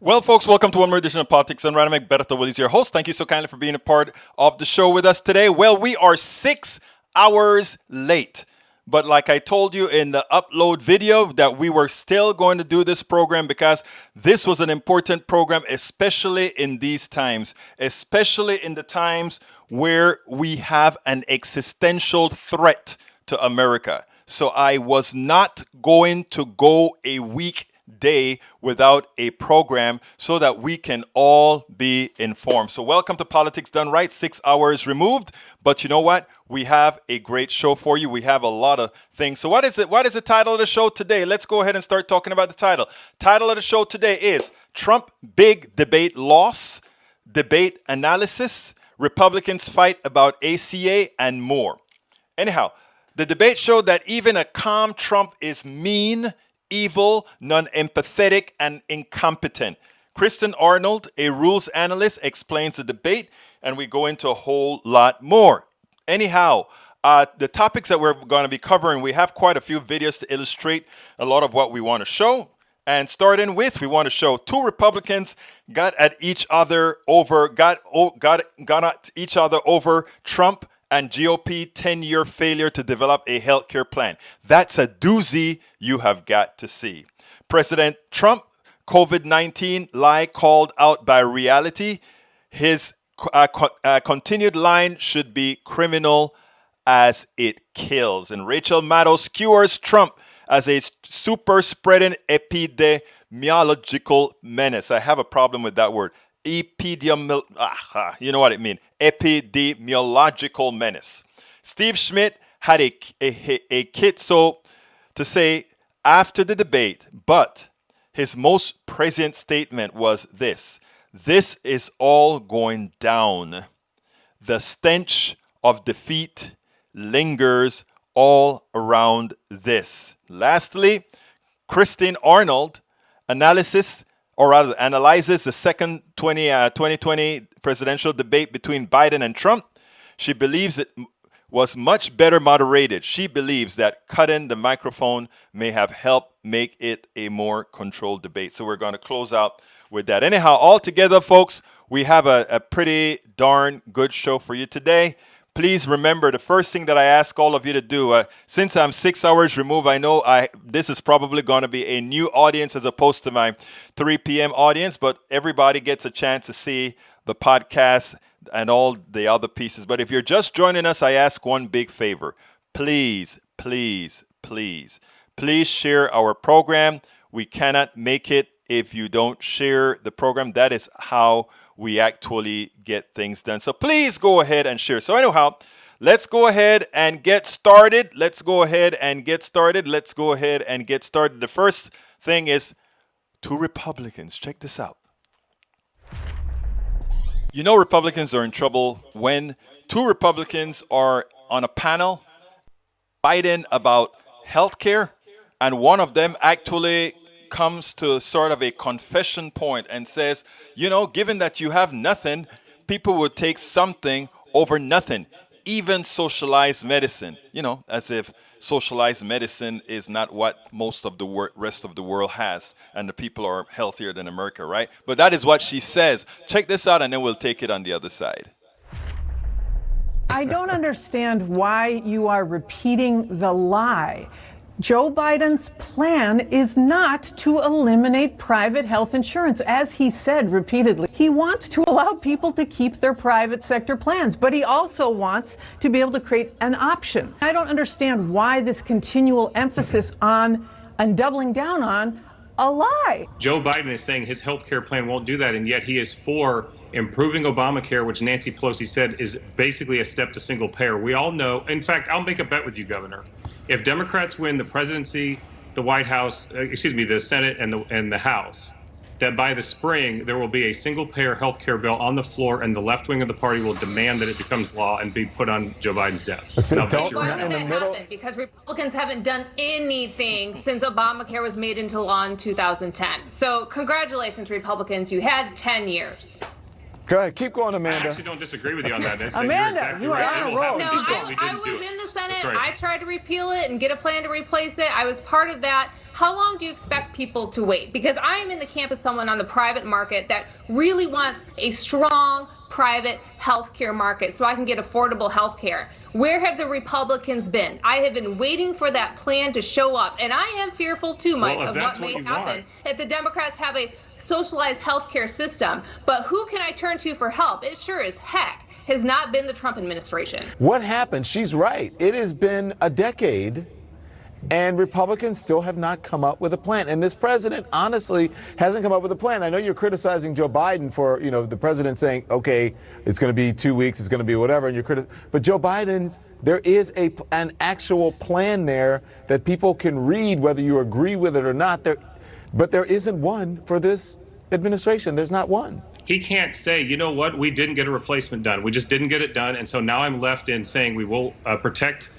Well, folks, welcome to one more edition of Politics Done Right. I'm Egberto Willies, your host. Thank you so kindly for being a part of the show with us today. Well, we are 6 hours late. But like I told you in the upload video that we were still going to do this program because this was an important program, especially in these times, especially in the times where we have an existential threat to America. So I was not going to go a weekday without a program so that we can all be informed. So welcome to Politics Done Right, 6 hours removed. But you know what? We have a great show for you. We have a lot of things. So what is it? What is the title of the show today? Let's go ahead and start talking about the title. Title of the show today is Trump Big Debate Loss, Debate Analysis, Republicans Fight About ACA, and more. Anyhow, the debate showed that even a calm Trump is mean, evil, non-empathetic, and incompetent. Kristin Arnold, a rules analyst, explains the debate, and we go into a whole lot more. Anyhow, the topics that we're going to be covering, we have quite a few videos to illustrate a lot of what we want to show. And starting with, we want to show 2 Republicans got at each other over Trump and GOP 10-year failure to develop a healthcare plan. That's a doozy you have got to see. President Trump, COVID-19 lie called out by reality. His continued line should be criminal as it kills. And Rachel Maddow skewers Trump as a super spreading epidemiological menace. I have a problem with that word. You know what it means. Epidemiological menace. Steve Schmidt had a kit so to say after the debate, but his most prescient statement was this. This is all going down. The stench of defeat lingers all around this. Lastly, Kristin Arnold analyzes the second 2020 presidential debate between Biden and Trump. She believes it was much better moderated. She believes that cutting the microphone may have helped make it a more controlled debate. So we're going to close out with that. Anyhow, all together, folks, we have a pretty darn good show for you today. Please remember the first thing that I ask all of you to do, since I'm 6 hours removed, I know this is probably going to be a new audience as opposed to my 3 p.m. audience, but everybody gets a chance to see the podcast and all the other pieces. But if you're just joining us, I ask one big favor. Please, please, please, please share our program. We cannot make it if you don't share the program. That is how we actually get things done. So please go ahead and share. So anyhow, let's go ahead and get started. The first thing is 2 Republicans. Check this out. You know Republicans are in trouble when 2 Republicans are on a panel fighting about health care, and one of them actually comes to sort of a confession point and says, you know, given that you have nothing, people would take something over nothing, even socialized medicine, you know, as if socialized medicine is not what most of the rest of the world has, and the people are healthier than America, right? But that is what she says. Check this out, and then we'll take it on the other side. I don't understand why you are repeating the lie. Joe Biden's plan is not to eliminate private health insurance, as he said repeatedly. He wants to allow people to keep their private sector plans, but he also wants to be able to create an option. I don't understand why this continual emphasis on and doubling down on a lie. Joe Biden is saying his health care plan won't do that, and yet he is for improving Obamacare, which Nancy Pelosi said is basically a step to single payer. We all know, in fact, I'll make a bet with you, Governor. If Democrats win the presidency, the White House, the Senate and the House, that by the spring there will be a single-payer health care bill on the floor, and the left wing of the party will demand that it becomes law and be put on Joe Biden's desk. Why would that happen? Because Republicans haven't done anything since Obamacare was made into law in 2010. So congratulations, Republicans. You had 10 years. Go ahead. Keep going, I Amanda. actually don't disagree with you on that. Amanda, you are on a roll. No, I was in the Senate. I tried to repeal it and get a plan to replace it. I was part of that. How long do you expect people to wait? Because I am in the camp of someone on the private market that really wants a strong private healthcare market so I can get affordable healthcare. Where have the Republicans been? I have been waiting for that plan to show up. And I am fearful too, Mike, of what may happen if the Democrats have a socialized healthcare system. But who can I turn to for help? It sure as heck has not been the Trump administration. What happened? She's right. It has been a decade, and Republicans still have not come up with a plan. And this president, honestly, hasn't come up with a plan. I know you're criticizing Joe Biden for, the president saying, okay, it's going to be 2 weeks, it's going to be whatever, and but Joe Biden's, there is an actual plan there that people can read, whether you agree with it or not. But there isn't one for this administration. There's not one. He can't say, you know what, we didn't get a replacement done. We just didn't get it done. And so now I'm left in saying we will protect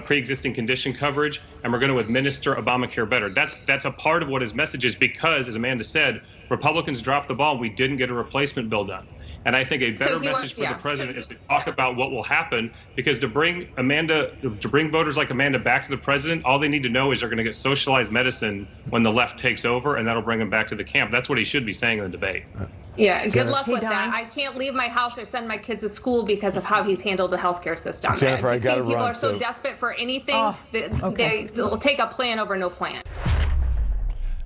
pre-existing condition coverage, and we're going to administer Obamacare better. That's a part of what his message is, because, as Amanda said, Republicans dropped the ball. We didn't get a replacement bill done. And I think a better message for the president is to talk about what will happen, because to bring voters like Amanda back to the president, all they need to know is they're going to get socialized medicine when the left takes over, and that'll bring them back to the camp. That's what he should be saying in the debate. Yeah, good luck with that. I can't leave my house or send my kids to school because of how he's handled the healthcare system. Jennifer, I got to run. People are so desperate for anything that they'll take a plan over no plan.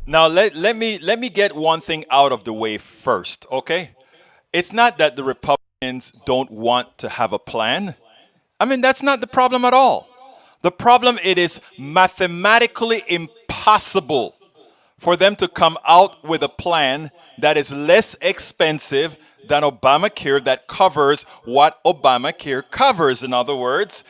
Now let me get one thing out of the way first, okay? It's not that the Republicans don't want to have a plan. I mean, that's not the problem at all. The problem, it is mathematically impossible for them to come out with a plan that is less expensive than Obamacare, that covers what Obamacare covers. In other words,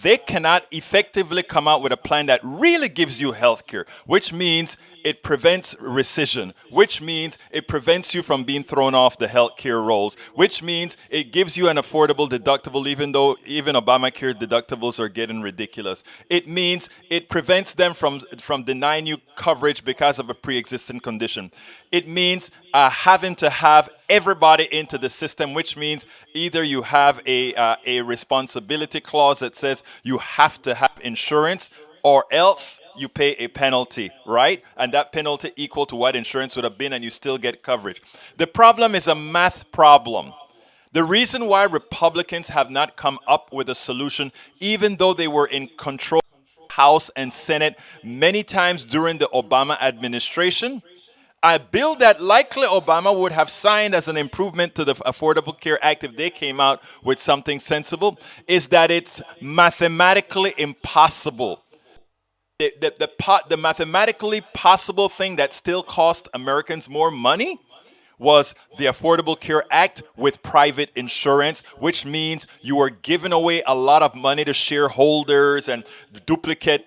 they cannot effectively come out with a plan that really gives you health care, which means it prevents rescission, which means it prevents you from being thrown off the health care rolls, which means it gives you an affordable deductible, even though even Obamacare deductibles are getting ridiculous. It means it prevents them from denying you coverage because of a pre-existing condition. It means having to have everybody into the system, which means either you have a responsibility clause that says you have to have insurance, or else you pay a penalty, right? And that penalty equal to what insurance would have been, and you still get coverage. The problem is a math problem. The reason why Republicans have not come up with a solution, even though they were in control of the House and Senate many times during the Obama administration, a bill that likely Obama would have signed as an improvement to the Affordable Care Act if they came out with something sensible, is that it's mathematically impossible. The mathematically possible thing that still cost Americans more money was the Affordable Care Act with private insurance, which means you are giving away a lot of money to shareholders and duplicate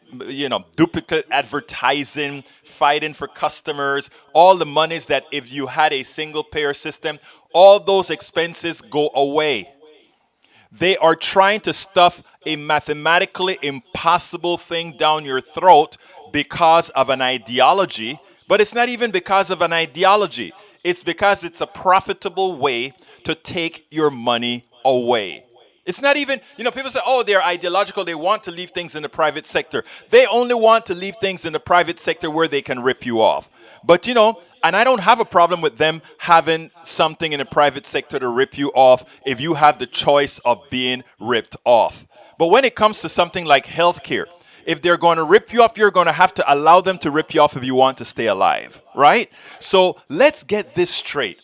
advertising, fighting for customers, all the monies that if you had a single payer system, all those expenses go away. They are trying to stuff a mathematically impossible thing down your throat because of an ideology, but it's not even because of an ideology. It's because it's a profitable way to take your money away. It's not even, people say, oh, they're ideological. They want to leave things in the private sector. They only want to leave things in the private sector where they can rip you off. But, and I don't have a problem with them having something in the private sector to rip you off if you have the choice of being ripped off. But when it comes to something like healthcare, if they're going to rip you off, you're going to have to allow them to rip you off if you want to stay alive, right? So let's get this straight.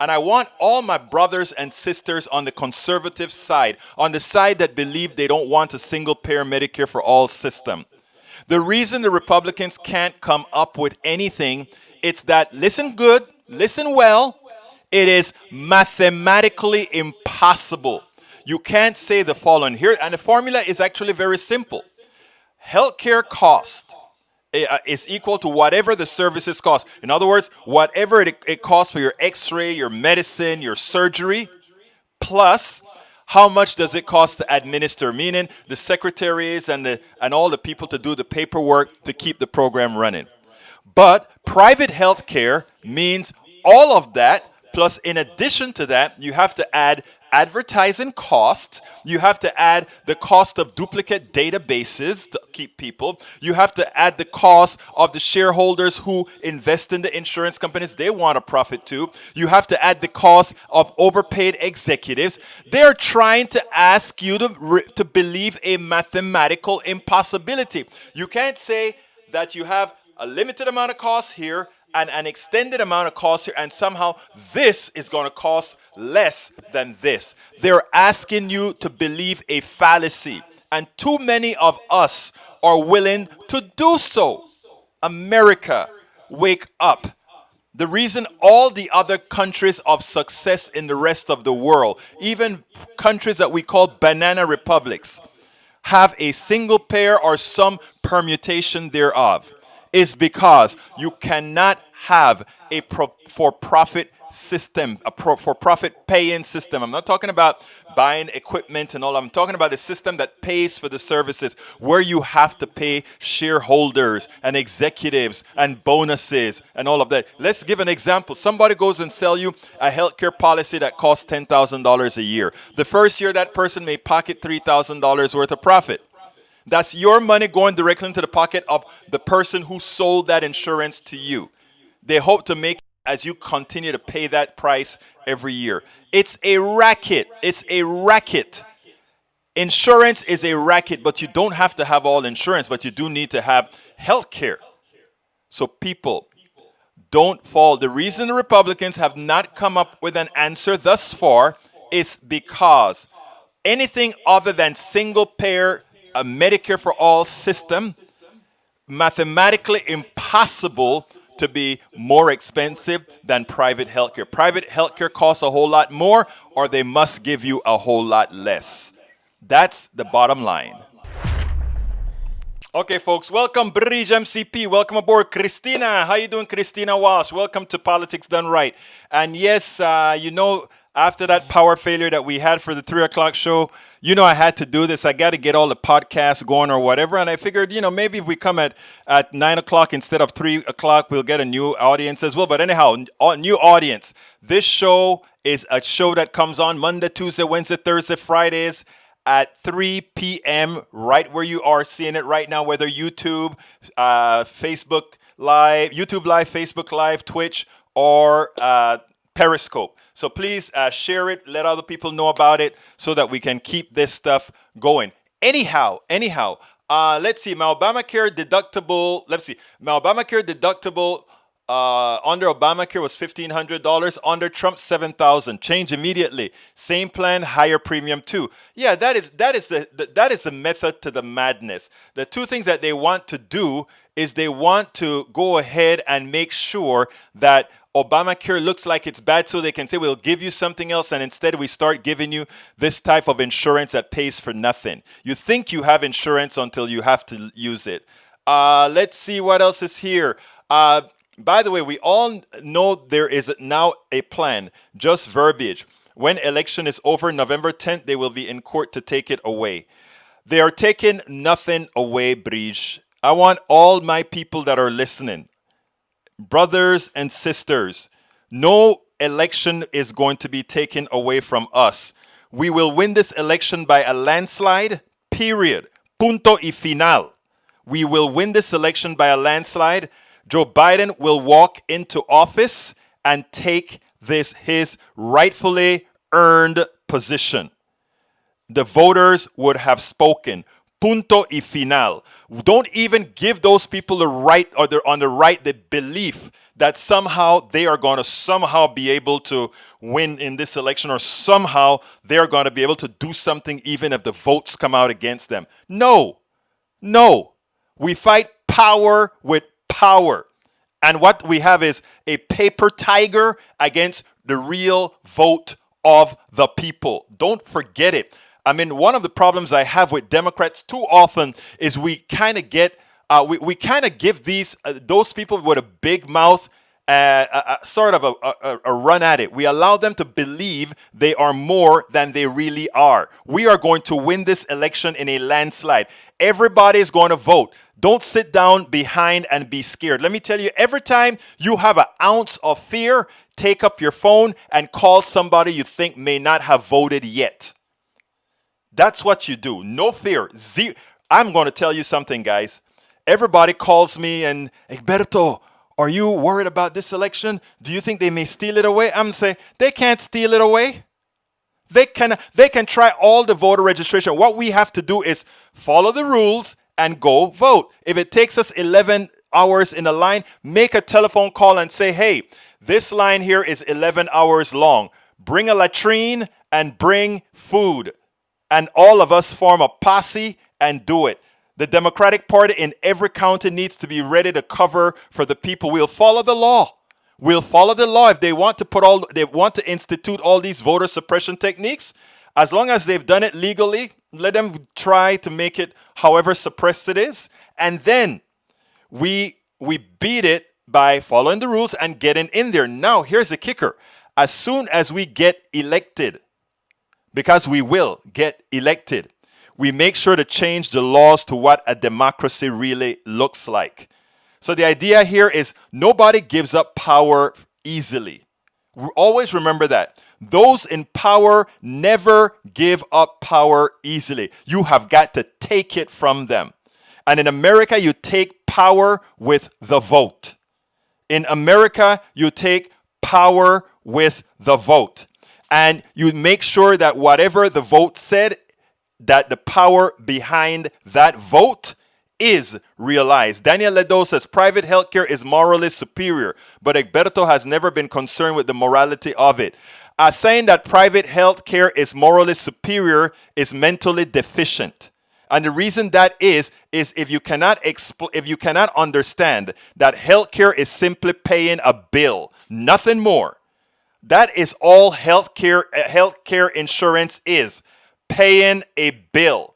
And I want all my brothers and sisters on the conservative side, on the side that believe they don't want a single-payer Medicare for all system. The reason the Republicans can't come up with anything, it's that, listen good, listen well, it is mathematically impossible. You can't say the following here, and the formula is actually very simple. Healthcare cost is equal to whatever the services cost. In other words, whatever it costs for your x-ray, your medicine, your surgery, plus how much does it cost to administer, meaning the secretaries and all the people to do the paperwork to keep the program running. But private health care means all of that Plus, in addition to that, you have to add advertising costs. You have to add the cost of duplicate databases to keep people. You have to add the cost of the shareholders who invest in the insurance companies. They want a profit too. You have to add the cost of overpaid executives. They're trying to ask you to believe a mathematical impossibility. You can't say that you have a limited amount of costs here and an extended amount of costs here, and somehow this is going to cost less than this. They're asking you to believe a fallacy, and too many of us are willing to do so. America, wake up. The reason all the other countries of success in the rest of the world, even countries that we call banana republics, have a single payer or some permutation thereof, is because you cannot have a for-profit system, a for-profit paying system. I'm not talking about buying equipment and all. I'm talking about a system that pays for the services, where you have to pay shareholders and executives and bonuses and all of that. Let's give an example. Somebody goes and sell you a healthcare policy that costs $10,000 a year. The first year, that person may pocket $3,000 worth of profit. That's your money going directly into the pocket of the person who sold that insurance to you. They hope to make it as you continue to pay that price every year. It's a racket. It's a racket. Insurance is a racket, but you don't have to have all insurance, but you do need to have health care. So people, don't fall. The reason the Republicans have not come up with an answer thus far is because anything other than single payer, a Medicare for all system, mathematically impossible to be more expensive than private healthcare. Private healthcare costs a whole lot more, or they must give you a whole lot less. That's the bottom line. Okay, folks, welcome, Bridge MCP. Welcome aboard, Christina. How you doing, Christina Walsh? Welcome to Politics Done Right. And yes, after that power failure that we had for the 3 o'clock show, I had to do this. I got to get all the podcasts going or whatever. And I figured, maybe if we come at 9 o'clock instead of 3 o'clock, we'll get a new audience as well. But anyhow, new audience. This show is a show that comes on Monday, Tuesday, Wednesday, Thursday, Fridays at 3 p.m. right where you are seeing it right now, whether YouTube, Facebook Live, Facebook Live, Twitch, or Periscope. So please share it, let other people know about it so that we can keep this stuff going. Anyhow, let's see. My Obamacare deductible, under Obamacare was $1,500. Under Trump, $7,000. Change immediately. Same plan, higher premium too. Yeah, that is the method to the madness. The two things that they want to do is they want to go ahead and make sure that Obamacare looks like it's bad, so they can say we'll give you something else, and instead we start giving you this type of insurance that pays for nothing. You think you have insurance until you have to use it. Let's see what else is here. By the way, we all know there is now a plan, just verbiage. When election is over, November 10th, they will be in court to take it away. They are taking nothing away, Bridge. I want all my people that are listening, brothers and sisters, no election is going to be taken away from us. We will win this election by a landslide, period. Punto y final. We will win this election by a landslide. Joe Biden will walk into office and take his rightfully earned position. The voters would have spoken. Punto y final. Don't even give those people the right, or they're on the right, the belief that somehow they are going to somehow be able to win in this election, or somehow they're going to be able to do something even if the votes come out against them. No. We fight power with power. And what we have is a paper tiger against the real vote of the people. Don't forget it. I mean, one of the problems I have with Democrats too often is we kind of give those people with a big mouth sort of a run at it. We allow them to believe they are more than they really are. We are going to win this election in a landslide. Everybody is going to vote. Don't sit down behind and be scared. Let me tell you, every time you have an ounce of fear, take up your phone and call somebody you think may not have voted yet. That's what you do. No fear. I'm going to tell you something, guys. Everybody calls me and, Egberto, are you worried about this election? Do you think they may steal it away? I'm saying they can't steal it away. They can try all the voter registration. What we have to do is follow the rules and go vote. If it takes us 11 hours in a line, make a telephone call and say, hey, this line here is 11 hours long. Bring a latrine and bring food. And all of us form a posse and do it. The Democratic Party in every county needs to be ready to cover for the people. We'll follow the law. We'll follow the law. If they want to institute all these voter suppression techniques, as long as they've done it legally, let them try to make it however suppressed it is. And then we beat it by following the rules and getting in there. Now, here's the kicker. As soon as we get elected, because we will get elected, we make sure to change the laws to what a democracy really looks like. So the idea here is nobody gives up power easily. Always remember that. Those in power never give up power easily. You have got to take it from them. And in America, you take power with the vote. In America, you take power with the vote. And you make sure that whatever the vote said, that the power behind that vote is realized. Daniel Ledo says private healthcare is morally superior, but Egberto has never been concerned with the morality of it. Saying that private healthcare is morally superior is mentally deficient. And the reason that is if you cannot understand that healthcare is simply paying a bill, nothing more. That is all healthcare insurance is, paying a bill.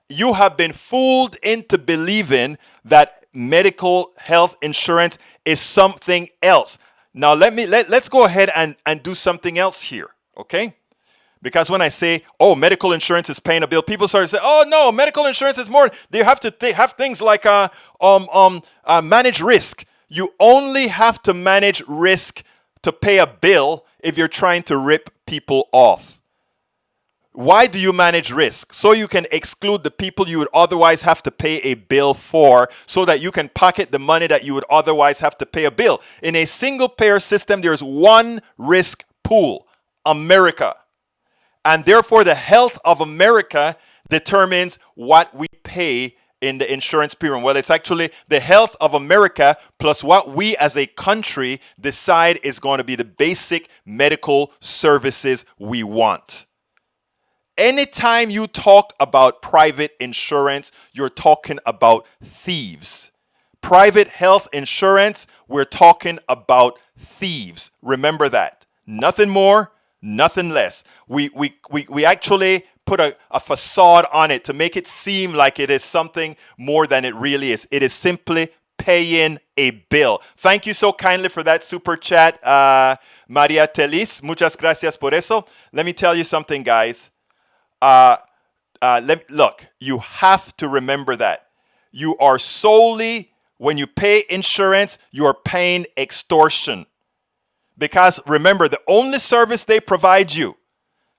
You have been fooled into believing that medical health insurance is something else. Now let's go ahead and do something else here, okay? Because when I say, oh, medical insurance is paying a bill, people start to say, oh no, medical insurance is more. They have to have things like manage risk. You only have to manage risk to pay a bill if you're trying to rip people off. Why do you manage risk? So you can exclude the people you would otherwise have to pay a bill for, so that you can pocket the money that you would otherwise have to pay a bill. In a single payer system, there's one risk pool, America. And therefore, the health of America determines what we pay in the insurance premium. Well, it's actually the health of America plus what we as a country decide is going to be the basic medical services we want. Anytime you talk about private insurance, you're talking about thieves. Private health insurance, we're talking about thieves. Remember that. Nothing more, nothing less. We actually put a facade on it to make it seem like it is something more than it really is. It is simply paying a bill. Thank you so kindly for that super chat, Maria Telis. Muchas gracias por eso. Let me tell you something, guys. Look, you have to remember that. You are solely, when you pay insurance, you are paying extortion. Because remember, the only service they provide you,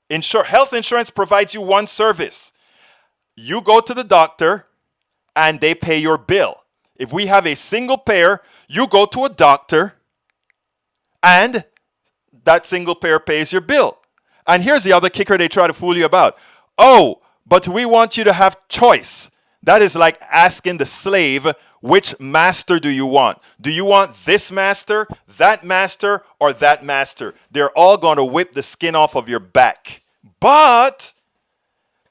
health insurance provides you one service. You go to the doctor and they pay your bill. If we have a single payer, you go to a doctor and that single payer pays your bill. And here's the other kicker they try to fool you about. Oh, but we want you to have choice. That is like asking the slave, which master do you want? Do you want this master, or that master? They're all going to whip the skin off of your back. But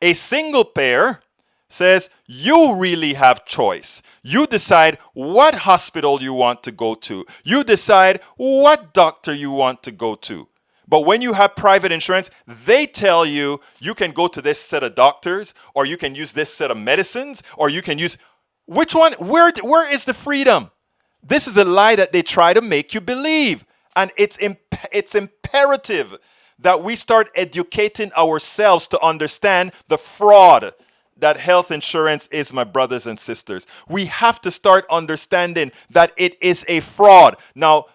a single payer says you really have choice. You decide what hospital you want to go to. You decide what doctor you want to go to. But when you have private insurance, they tell you you can go to this set of doctors, or you can use this set of medicines, or you can use which one? Where is the freedom? This is a lie that they try to make you believe. And it's imperative that we start educating ourselves to understand the fraud that health insurance is, my brothers and sisters. We have to start understanding that it is a fraud. Now,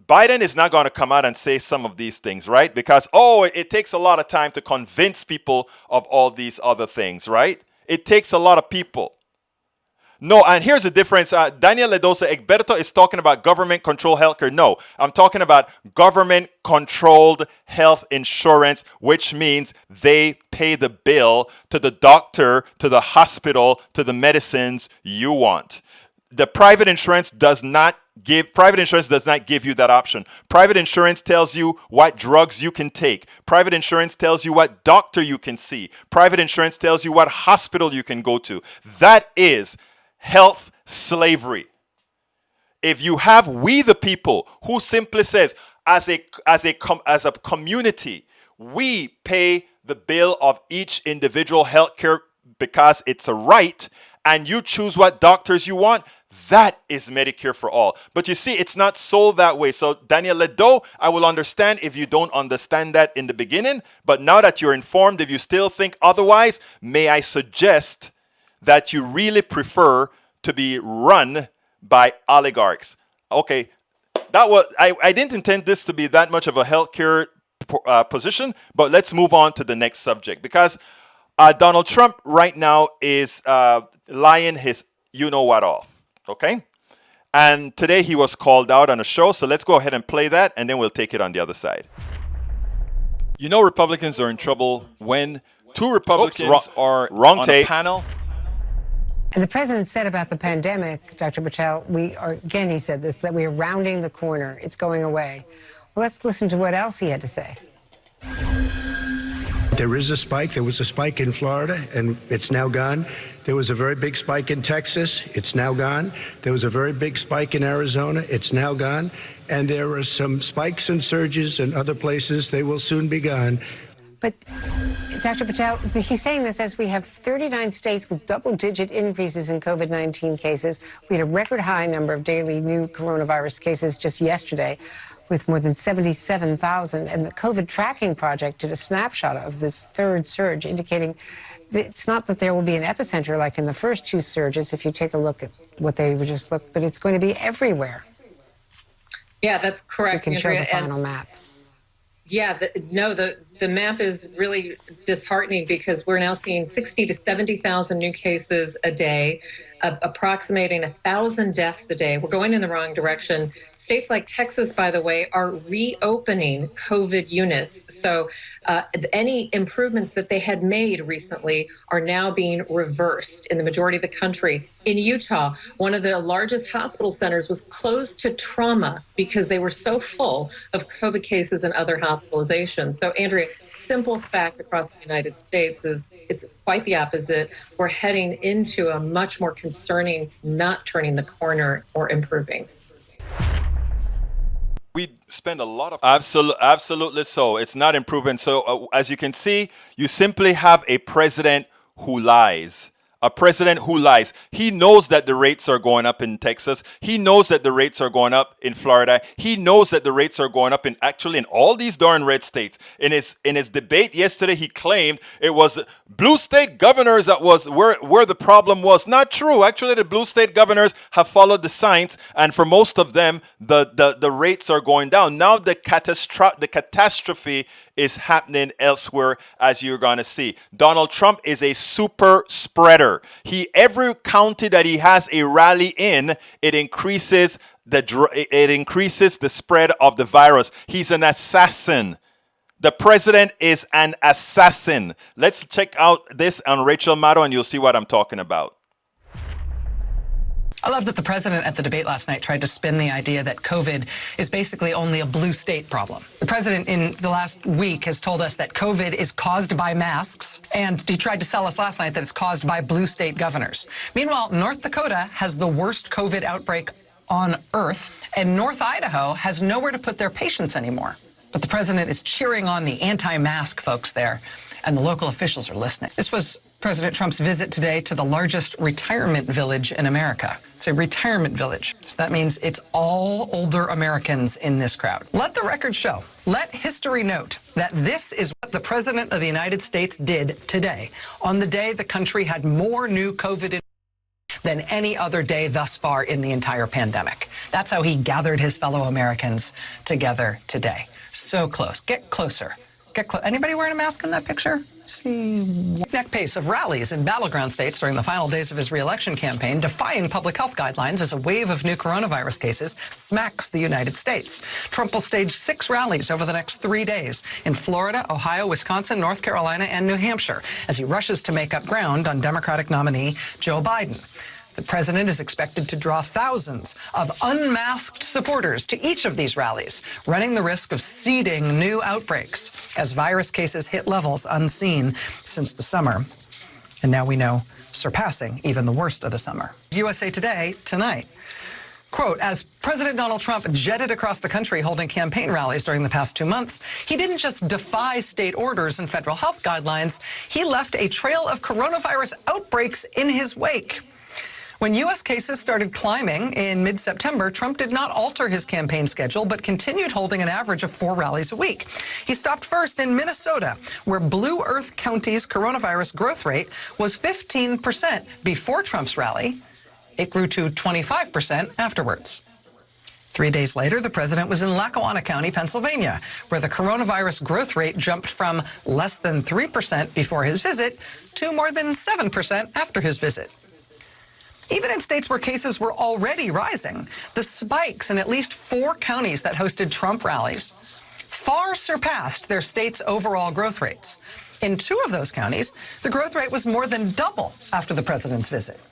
Biden is not going to come out and say some of these things, right? Because, it takes a lot of time to convince people of all these other things, right? It takes a lot of people. No, and here's the difference. Daniel Ledosa Egberto is talking about government-controlled healthcare. No, I'm talking about government-controlled health insurance, which means they pay the bill to the doctor, to the hospital, to the medicines you want. The private insurance does not give you that option. Private insurance tells you what drugs you can take. Private insurance tells you what doctor you can see. Private insurance tells you what hospital you can go to. That is health slavery. If you have we the people who simply says, as a community, we pay the bill of each individual healthcare because it's a right, and you choose what doctors you want, that is Medicare for all. But you see, it's not sold that way. So Daniel Ledo, I will understand if you don't understand that in the beginning, but now that you're informed, if you still think otherwise, may I suggest that you really prefer to be run by oligarchs. Okay, that was I didn't intend this to be that much of a healthcare position, but let's move on to the next subject, because Donald Trump right now is lying his you-know-what off, okay? And today he was called out on a show, so let's go ahead and play that, and then we'll take it on the other side. You know Republicans are in trouble when two Republicans are on a panel. And the president said about the pandemic, Dr. Patel, he said this, that we are rounding the corner. It's going away. Well, let's listen to what else he had to say. There is a spike. There was a spike in Florida, and it's now gone. There was a very big spike in Texas. It's now gone. There was a very big spike in Arizona. It's now gone. And there are some spikes and surges in other places. They will soon be gone. But, Dr. Patel, he's saying this as we have 39 states with double-digit increases in COVID-19 cases. We had a record high number of daily new coronavirus cases just yesterday, with more than 77,000. And the COVID Tracking Project did a snapshot of this third surge, indicating that it's not that there will be an epicenter like in the first two surges, if you take a look at what they just looked, but it's going to be everywhere. Yeah, that's correct. You can show the final map. Yeah, the map is really disheartening, because we're now seeing 60 to 70,000 new cases a day, approximating 1,000 deaths a day. We're going in the wrong direction. States like Texas, by the way, are reopening COVID units. So any improvements that they had made recently are now being reversed in the majority of the country. In Utah, one of the largest hospital centers was closed to trauma because they were so full of COVID cases and other hospitalizations. So, Andrea, simple fact across the United States is it's quite the opposite. We're heading into a much more concerning, not turning the corner or improving. We spend a lot of absolutely so. It's not improving. So as you can see, you simply have a president who lies. A president who lies. He knows that the rates are going up in Texas. He knows that the rates are going up in Florida. He knows that the rates are going up in all these darn red states. In his debate yesterday, he claimed it was blue state governors that was where the problem was. Not true. Actually, the blue state governors have followed the science, and for most of them, the rates are going down. Now the catastrophe is happening elsewhere, as you're going to see. Donald Trump is a super spreader. Every county that he has a rally in, it increases the spread of the virus. He's an assassin. The president is an assassin. Let's check out this on Rachel Maddow, and you'll see what I'm talking about. I love that the president at the debate last night tried to spin the idea that COVID is basically only a blue state problem. The president in the last week has told us that COVID is caused by masks, and he tried to sell us last night that it's caused by blue state governors. Meanwhile, North Dakota has the worst COVID outbreak on earth, and North Idaho has nowhere to put their patients anymore. But the president is cheering on the anti-mask folks there, and the local officials are listening. This was President Trump's visit today to the largest retirement village in America. It's a retirement village. So that means it's all older Americans in this crowd. Let the record show, let history note that this is what the President of the United States did today, on the day the country had more new COVID than any other day thus far in the entire pandemic. That's how he gathered his fellow Americans together today. So close. Get closer. Get close. Anybody wearing a mask in that picture? See. Neck pace of rallies in battleground states during the final days of his re-election campaign, defying public health guidelines as a wave of new coronavirus cases smacks the United States. Trump will stage 6 rallies over the next 3 days in Florida, Ohio, Wisconsin, North Carolina, and New Hampshire as he rushes to make up ground on Democratic nominee Joe Biden. The president is expected to draw thousands of unmasked supporters to each of these rallies, running the risk of seeding new outbreaks as virus cases hit levels unseen since the summer. And now we know surpassing even the worst of the summer. USA Today tonight. Quote, as President Donald Trump jetted across the country holding campaign rallies during the past 2 months, he didn't just defy state orders and federal health guidelines, he left a trail of coronavirus outbreaks in his wake. When U.S. cases started climbing in mid-September, Trump did not alter his campaign schedule, but continued holding an average of 4 rallies a week. He stopped first in Minnesota, where Blue Earth County's coronavirus growth rate was 15% before Trump's rally. It grew to 25% afterwards. 3 days later, the president was in Lackawanna County, Pennsylvania, where the coronavirus growth rate jumped from less than 3% before his visit to more than 7% after his visit. Even in states where cases were already rising, the spikes in at least 4 counties that hosted Trump rallies far surpassed their state's overall growth rates. In 2 of those counties, the growth rate was more than double after the president's visit.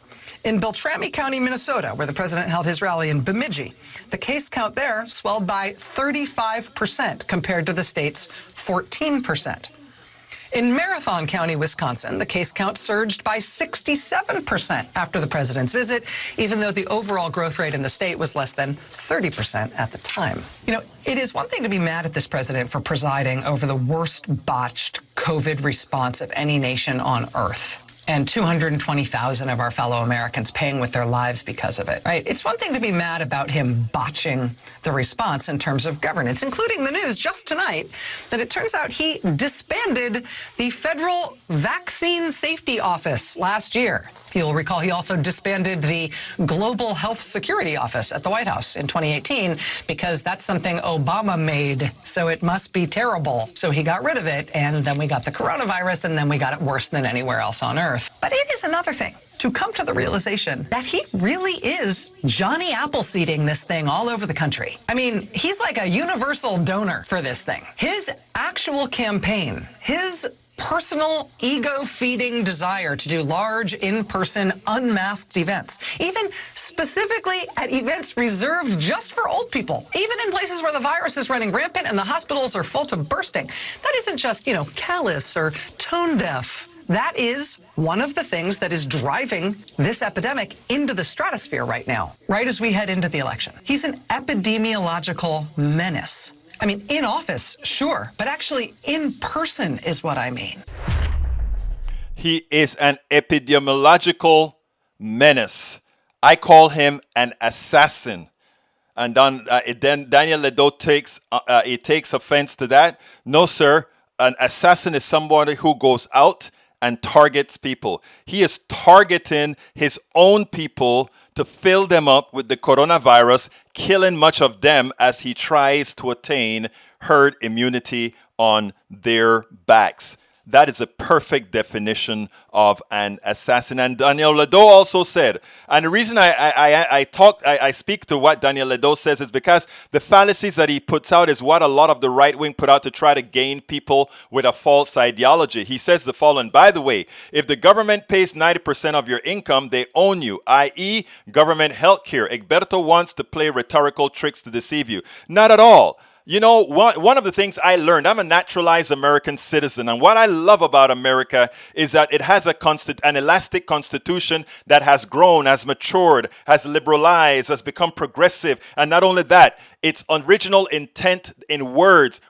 In Beltrami County, Minnesota, where the president held his rally in Bemidji, the case count there swelled by 35% compared to the state's 14%. In Marathon County, Wisconsin, the case count surged by 67% after the president's visit, even though the overall growth rate in the state was less than 30% at the time. You know, it is one thing to be mad at this president for presiding over the worst botched COVID response of any nation on earth, and 220,000 of our fellow Americans paying with their lives because of it, right? It's one thing to be mad about him botching the response in terms of governance, including the news just tonight that it turns out he disbanded the Federal Vaccine Safety Office last year. You'll recall he also disbanded the Global Health Security Office at the White House in 2018 because that's something Obama made, so it must be terrible. So he got rid of it, and then we got the coronavirus, and then we got it worse than anywhere else on Earth. But it is another thing to come to the realization that he really is Johnny Appleseeding this thing all over the country. I mean, he's like a universal donor for this thing. His actual campaign, his personal ego-feeding desire to do large, in-person, unmasked events, even specifically at events reserved just for old people, even in places where the virus is running rampant and the hospitals are full to bursting. That isn't just, you know, callous or tone deaf. That is one of the things that is driving this epidemic into the stratosphere right now, right as we head into the election. He's an epidemiological menace. I mean, in office, sure, but actually in person is what I mean. He is an epidemiological menace. I call him an assassin. And then Daniel Ledo takes offense to that. No, sir. An assassin is somebody who goes out and targets people. He is targeting his own people to fill them up with the coronavirus, killing much of them as he tries to attain herd immunity on their backs. That is a perfect definition of an assassin. And Daniel Ledo also said, and the reason I speak to what Daniel Ledo says is because the fallacies that he puts out is what a lot of the right wing put out to try to gain people with a false ideology. He says the following: by the way, if the government pays 90% of your income, they own you, i.e. government health care. Egberto wants to play rhetorical tricks to deceive you. Not at all. You know, one of the things I learned, I'm a naturalized American citizen, and what I love about America is that it has an elastic constitution that has grown, has matured, has liberalized, has become progressive, and not only that, its original intent in words,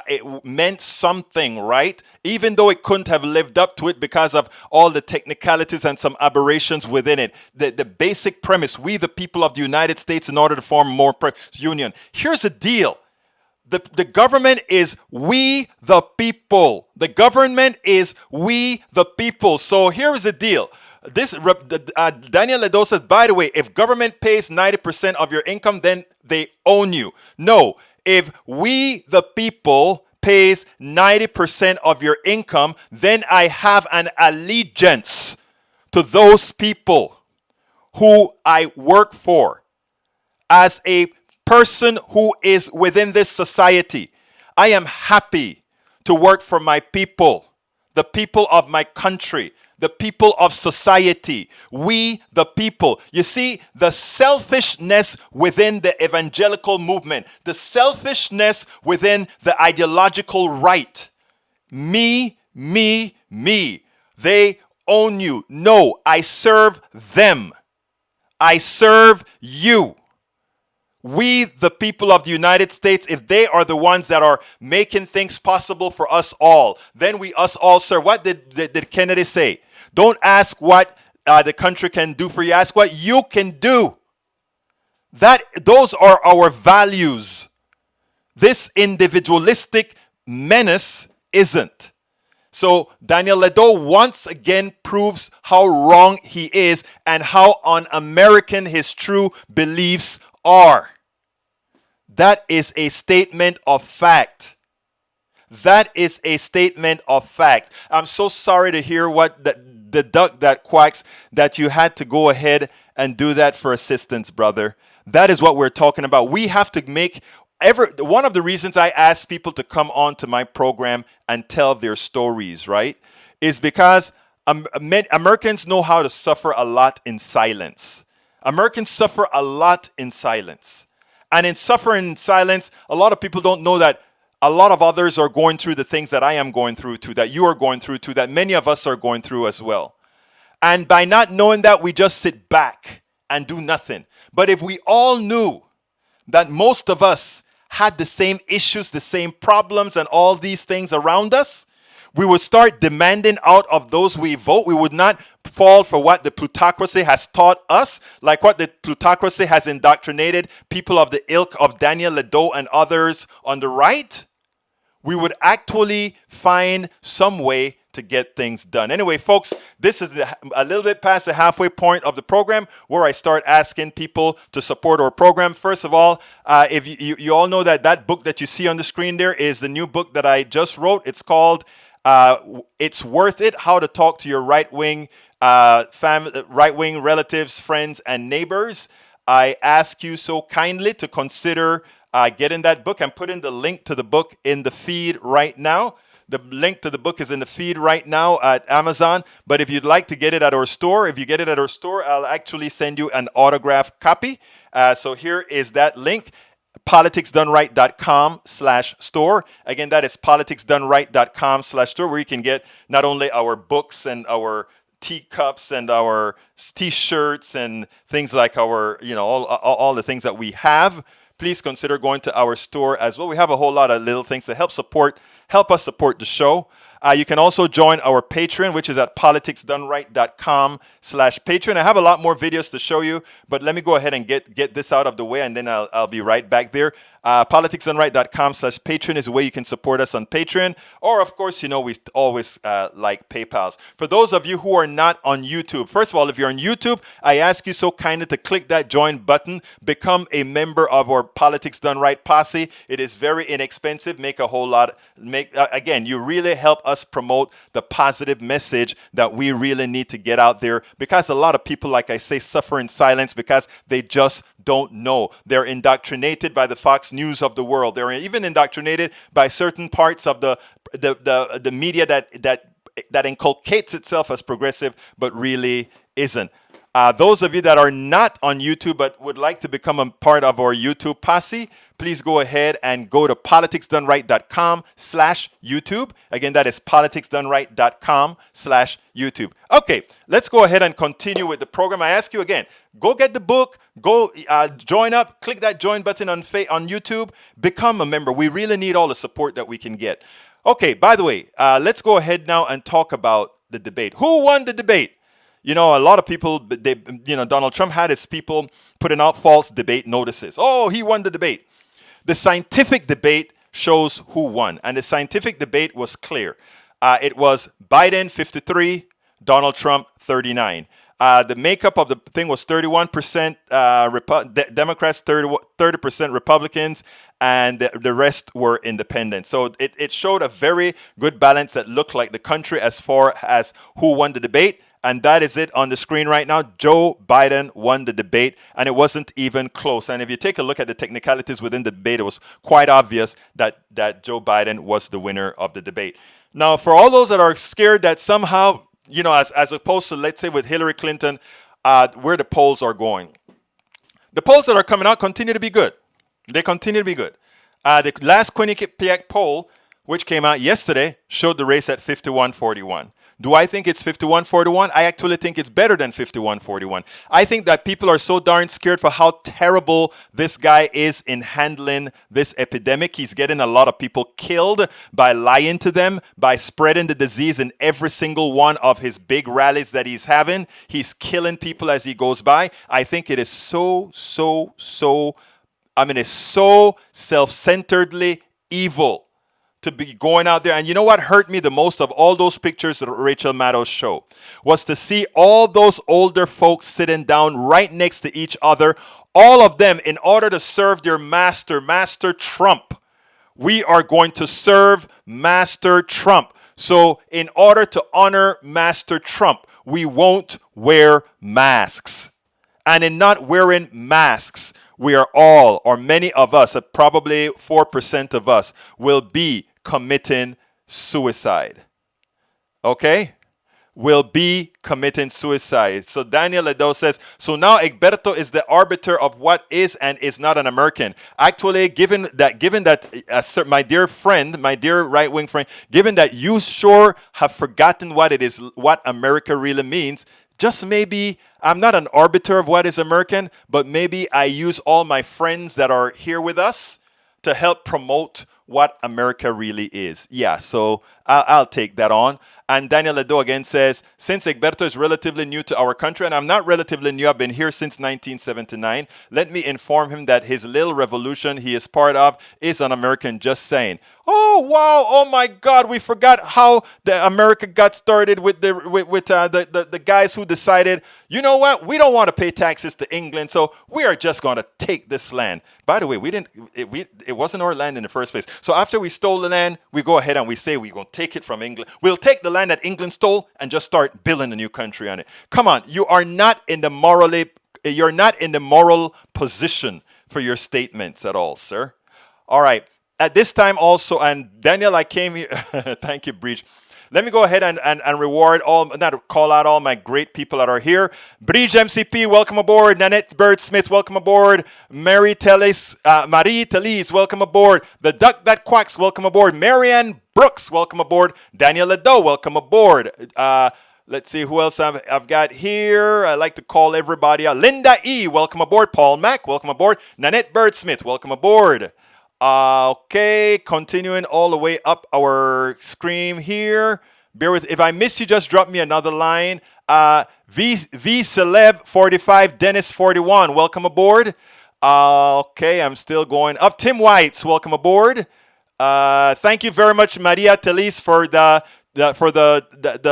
it meant something, right? Even though it couldn't have lived up to it because of all the technicalities and some aberrations within it. The basic premise, we the people of the United States in order to form a more union. Here's the deal. The government is we the people. The government is we the people. So here's the deal. Daniel Ledo says, by the way, if government pays 90% of your income, then they own you. No, if we the people pays 90% of your income, then I have an allegiance to those people who I work for as a person who is within this society. I am happy to work for my people, the people of my country, the people of society, we the people. You see, the selfishness within the evangelical movement, the selfishness within the ideological right. Me, me, me. They own you. No, I serve them. I serve you. We, the people of the United States, if they are the ones that are making things possible for us all, then we us all serve. What did Kennedy say? Don't ask what the country can do for you. Ask what you can do. Those are our values. This individualistic menace isn't. So Daniel Ledo once again proves how wrong he is and how un-American his true beliefs are. That is a statement of fact. That is a statement of fact. I'm so sorry to hear what the duck that quacks, that you had to go ahead and do that for assistance, brother. That is what we're talking about. We have to make one of the reasons I ask people to come on to my program and tell their stories, right, is because Americans know how to suffer a lot in silence. Americans suffer a lot in silence. And in suffering in silence, a lot of people don't know that a lot of others are going through the things that I am going through too, that you are going through too, that many of us are going through as well. And by not knowing that, we just sit back and do nothing. But if we all knew that most of us had the same issues, the same problems, and all these things around us, we would start demanding out of those we vote. We would not fall for what the plutocracy has taught us, like what the plutocracy has indoctrinated people of the ilk of Daniel Ledo and others on the right. We would actually find some way to get things done. Anyway, folks, this is a little bit past the halfway point of the program where I start asking people to support our program. First of all, if you all know that book that you see on the screen there is the new book that I just wrote. It's called It's Worth It, How to Talk to Your Right-Wing relatives, friends, and neighbors. I ask you so kindly to consider getting that book. I'm putting the link to the book in the feed right now. The link to the book is in the feed right now at Amazon. But if you'd like to get it at our store, if you get it at our store, I'll actually send you an autographed copy. So here is that link. politicsdoneright.com/store. Again, that is politicsdoneright.com/store, where you can get not only our books and our teacups and our t-shirts and things like our, all the things that we have. Please consider going to our store as well. We have a whole lot of little things to help us support the show. You can also join our Patreon, which is at politicsdoneright.com/Patreon. I have a lot more videos to show you, but let me go ahead and get this out of the way, and then I'll be right back there. politicsdoneright.com/Patreon is the way you can support us on Patreon. Or, of course, we always like PayPals. For those of you who are not on YouTube, first of all, if you're on YouTube, I ask you so kindly to click that join button. Become a member of our Politics Done Right posse. It is very inexpensive. Again, you really help us promote the positive message that we really need to get out there, because a lot of people, like I say, suffer in silence because they just don't know. They're indoctrinated by the Fox News of the world. They're even indoctrinated by certain parts of the media that inculcates itself as progressive but really isn't. Those of you that are not on YouTube but would like to become a part of our YouTube posse, please go ahead and go to politicsdoneright.com/YouTube. Again, that is politicsdoneright.com/YouTube. Okay, let's go ahead and continue with the program. I ask you again, go get the book, go join up, click that join button on YouTube, become a member. We really need all the support that we can get. Okay, by the way, let's go ahead now and talk about the debate. Who won the debate? You know, a lot of people, Donald Trump had his people putting out false debate notices. Oh, he won the debate. The scientific debate shows who won. And the scientific debate was clear. It was Biden 53, Donald Trump 39. The makeup of the thing was 31% Democrats, 30% Republicans, and the rest were independent. So it showed a very good balance that looked like the country as far as who won the debate. And that is it on the screen right now. Joe Biden won the debate, and it wasn't even close. And if you take a look at the technicalities within the debate, it was quite obvious that Joe Biden was the winner of the debate. Now, for all those that are scared that somehow, as opposed to, let's say, with Hillary Clinton, where the polls are going. The polls that are coming out continue to be good. They continue to be good. The last Quinnipiac poll, which came out yesterday, showed the race at 51-41. Do I think it's 51-41? I actually think it's better than 51-41. I think that people are so darn scared for how terrible this guy is in handling this epidemic. He's getting a lot of people killed by lying to them, by spreading the disease in every single one of his big rallies that he's having. He's killing people as he goes by. I think it is so self-centeredly evil to be going out there. And you know what hurt me the most of all those pictures that Rachel Maddow showed was to see all those older folks sitting down right next to each other, all of them in order to serve their master, Master Trump. We are going to serve Master Trump. So in order to honor Master Trump, we won't wear masks. And in not wearing masks, we are all, or many of us, probably 4% of us, will be committing suicide. Okay? Will be committing suicide. So Daniel Ledo says, so now Egberto is the arbiter of what is and is not an American. Actually, given that my dear friend, my dear right-wing friend, given that you sure have forgotten what America really means, just maybe I'm not an arbiter of what is American, but maybe I use all my friends that are here with us to help promote what America really is. Yeah, so I'll take that on. And Daniel Ledo again says, since Egberto is relatively new to our country, and I'm not relatively new, I've been here since 1979, let me inform him that his little revolution he is part of is un-American, just saying. Oh, wow, oh my God, we forgot how the America got started with the guys who decided, you know what, we don't want to pay taxes to England, so we are just going to take this land. By the way, it wasn't our land in the first place. So after we stole the land, we go ahead and we say we're going to take it from England. We'll take the land that England stole and just start building a new country on it. Come on, you're not in the moral position for your statements at all, sir. All right. At this time also, and Daniel, I came here. Thank you, Breach. Let me go ahead and call out all my great people that are here. Breach MCP, welcome aboard. Nanette Bird Smith, welcome aboard. Marie Tellis, welcome aboard. The Duck That Quacks, welcome aboard. Marianne Brooks, welcome aboard. Daniel Ledo, welcome aboard. Let's see who else I've got here. I like to call everybody out. Linda E, welcome aboard. Paul Mack, welcome aboard. Nanette Bird Smith, welcome aboard. Okay, continuing all the way up our screen here. Bear with, if I miss you, just drop me another line. V Celeb 45, Dennis 41, welcome aboard. Okay, I'm still going up. Tim Whites, welcome aboard. Thank you very much, Maria Telis, for the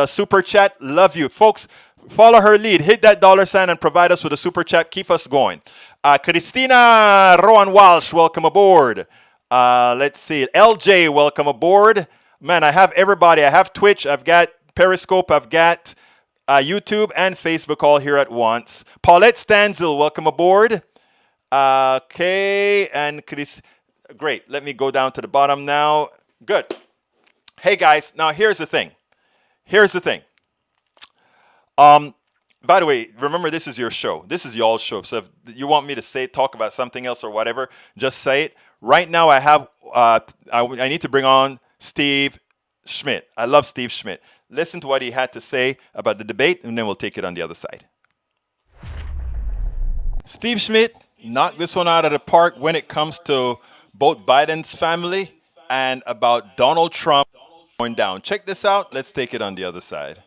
super chat. Love you, folks. Follow her lead. Hit that $sign and provide us with a super chat. Keep us going. Christina Rowan Walsh, welcome aboard. Let's see. LJ, welcome aboard. Man, I have everybody. I have Twitch. I've got Periscope. I've got YouTube and Facebook all here at once. Paulette Stanzel, welcome aboard. Okay. And Chris. Great. Let me go down to the bottom now. Good. Hey, guys. Now, here's the thing. by the way, remember this is your show. This is y'all's show. So if you want me to talk about something else or whatever, just say it. Right now I have, I need to bring on Steve Schmidt. I love Steve Schmidt. Listen to what he had to say about the debate, and then we'll take it on the other side. Steve Schmidt knocked this one out of the park when it comes to both Biden's family and about Donald Trump going down. Check this out. Let's take it on the other side.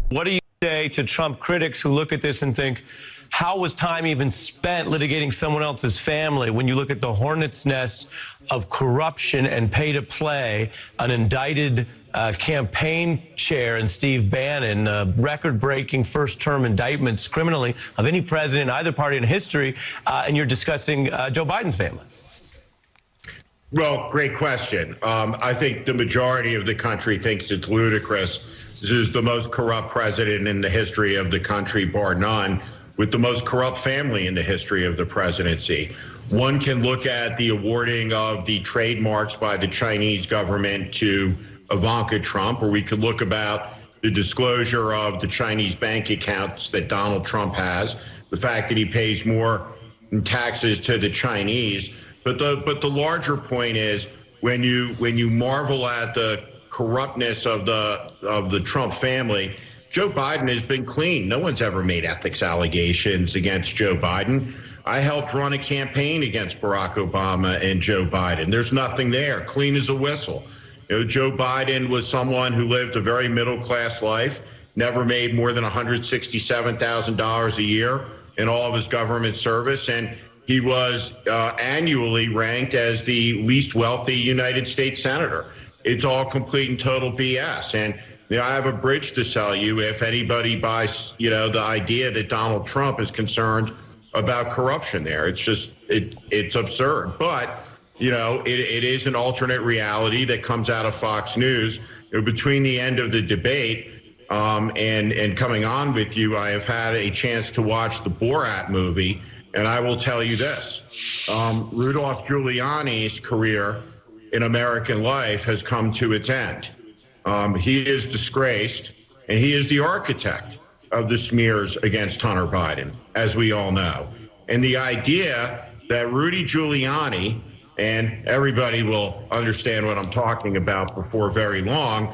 What do you say to Trump critics who look at this and think, how was time even spent litigating someone else's family when you look at the hornet's nest of corruption and pay to play, an indicted campaign chair and Steve Bannon, record-breaking first-term indictments criminally of any president, either party in history, and you're discussing Joe Biden's family? Well, great question. I think the majority of the country thinks it's ludicrous. This is the most corrupt president in the history of the country, bar none, with the most corrupt family in the history of the presidency. One can look at the awarding of the trademarks by the Chinese government to Ivanka Trump, or we could look about the disclosure of the Chinese bank accounts that Donald Trump has, the fact that he pays more in taxes to the Chinese. But the larger point is when you marvel at the corruptness of the Trump family, Joe Biden has been clean. No one's ever made ethics allegations against Joe Biden. I helped run a campaign against Barack Obama and Joe Biden. There's nothing there. Clean as a whistle. You know, Joe Biden was someone who lived a very middle-class life, never made more than $167,000 a year in all of his government service, and he was annually ranked as the least wealthy United States senator. It's all complete and total BS. And you know, I have a bridge to sell you if anybody buys, you know, the idea that Donald Trump is concerned about corruption there. It's just, it's absurd. But, you know, it is an alternate reality that comes out of Fox News. You know, between the end of the debate and coming on with you, I have had a chance to watch the Borat movie. And I will tell you this, Rudolph Giuliani's career in American life has come to its end. He is disgraced, and he is the architect of the smears against Hunter Biden, as we all know. And the idea that Rudy Giuliani, and everybody will understand what I'm talking about before very long,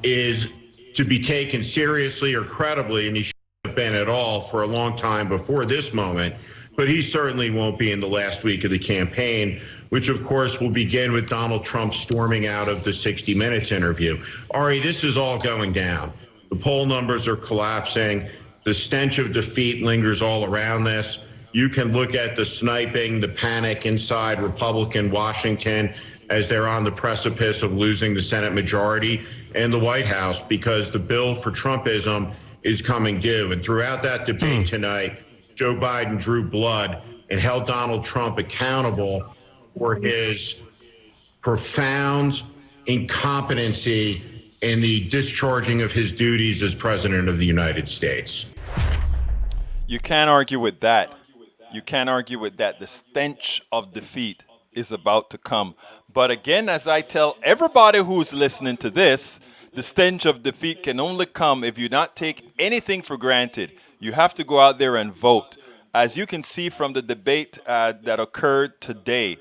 is to be taken seriously or credibly, and he shouldn't have been at all for a long time before this moment, but he certainly won't be in the last week of the campaign, which of course will begin with Donald Trump storming out of the 60 Minutes interview. Ari, this is all going down. The poll numbers are collapsing. The stench of defeat lingers all around this. You can look at the sniping, the panic inside Republican Washington as they're on the precipice of losing the Senate majority and the White House because the bill for Trumpism is coming due. And throughout that debate tonight, Joe Biden drew blood and held Donald Trump accountable for his profound incompetency in the discharging of his duties as president of the United States. You can't argue with that. You can't argue with that. The stench of defeat is about to come. But again, as I tell everybody who's listening to this, the stench of defeat can only come if you not take anything for granted. You have to go out there and vote. As you can see from the debate that occurred today,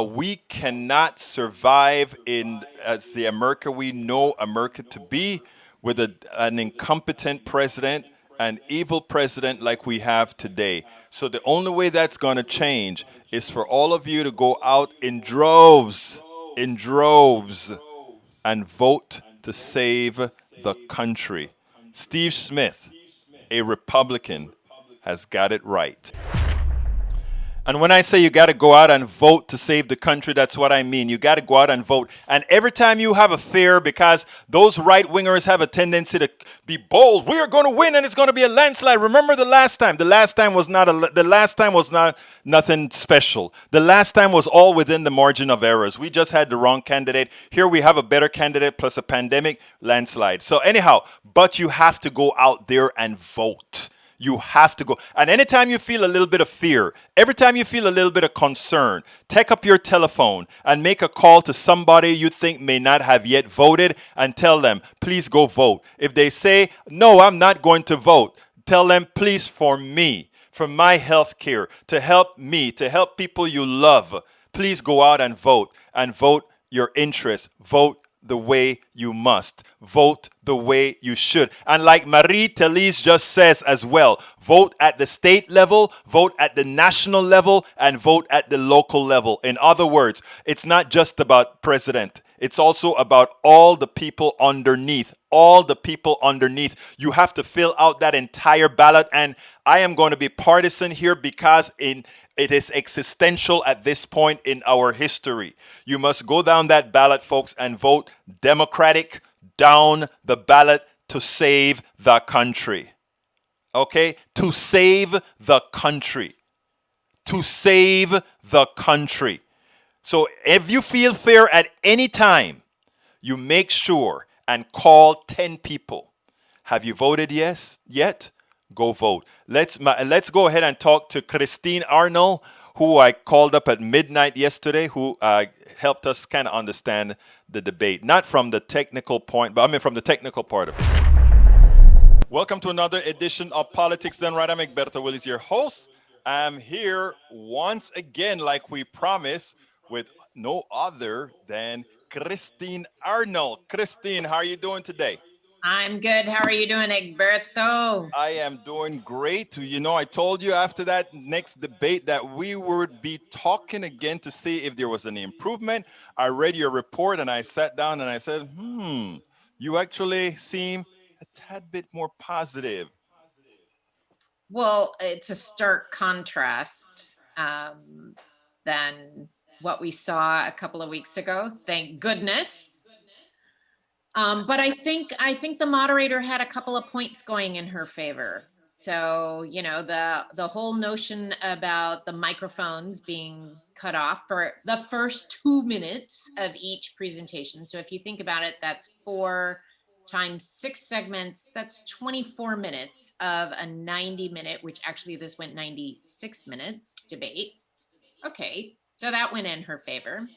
we cannot survive in as the America we know America to be with an incompetent president, an evil president like we have today. So the only way that's going to change is for all of you to go out in droves, and vote to save the country. Steve Smith, a Republican, has got it right. And when I say you got to go out and vote to save the country, that's what I mean. You got to go out and vote. And every time you have a fear, because those right-wingers have a tendency to be bold, we are going to win and it's going to be a landslide. Remember the last time? The last time was not nothing special. The last time was all within the margin of errors. We just had the wrong candidate. Here we have a better candidate plus a pandemic, landslide. So anyhow, but you have to go out there and vote. You have to go. And anytime you feel a little bit of fear, every time you feel a little bit of concern, take up your telephone and make a call to somebody you think may not have yet voted and tell them, please go vote. If they say, no, I'm not going to vote, tell them, please, for me, for my health care, to help me, to help people you love, please go out and vote your interest. Vote the way you must. Vote the way you should. And like Marie-Therese just says as well, vote at the state level, vote at the national level, and vote at the local level. In other words, it's not just about president. It's also about all the people underneath. All the people underneath. You have to fill out that entire ballot. And I am going to be partisan here because it is existential at this point in our history. You must go down that ballot, folks, and vote Democratic down the ballot to save the country. Okay? To save the country. To save the country. So if you feel fear at any time, you make sure and call 10 people. Have you voted yet? Go vote. Let's go ahead and talk to Kristin Arnold, who I called up at midnight yesterday, who helped us kind of understand the debate. Not from the technical point, but I mean from the technical part of it. Welcome to another edition of Politics Done Right. I'm Egberto Willis, your host. I'm here once again, like we promised, with no other than Kristin Arnold. Kristin, how are you doing today? I'm good. How are you doing, Egberto? I am doing great. You know, I told you after that next debate that we would be talking again to see if there was any improvement. I read your report and I sat down and I said, you actually seem a tad bit more positive. Well, it's a stark contrast than what we saw a couple of weeks ago. Thank goodness. But I think the moderator had a couple of points going in her favor. So, you know, the whole notion about the microphones being cut off for the first 2 minutes of each presentation. So if you think about it, that's 4 times 6 segments. That's 24 minutes of a 90-minute, which actually this went 96 minutes debate. Okay, so that went in her favor.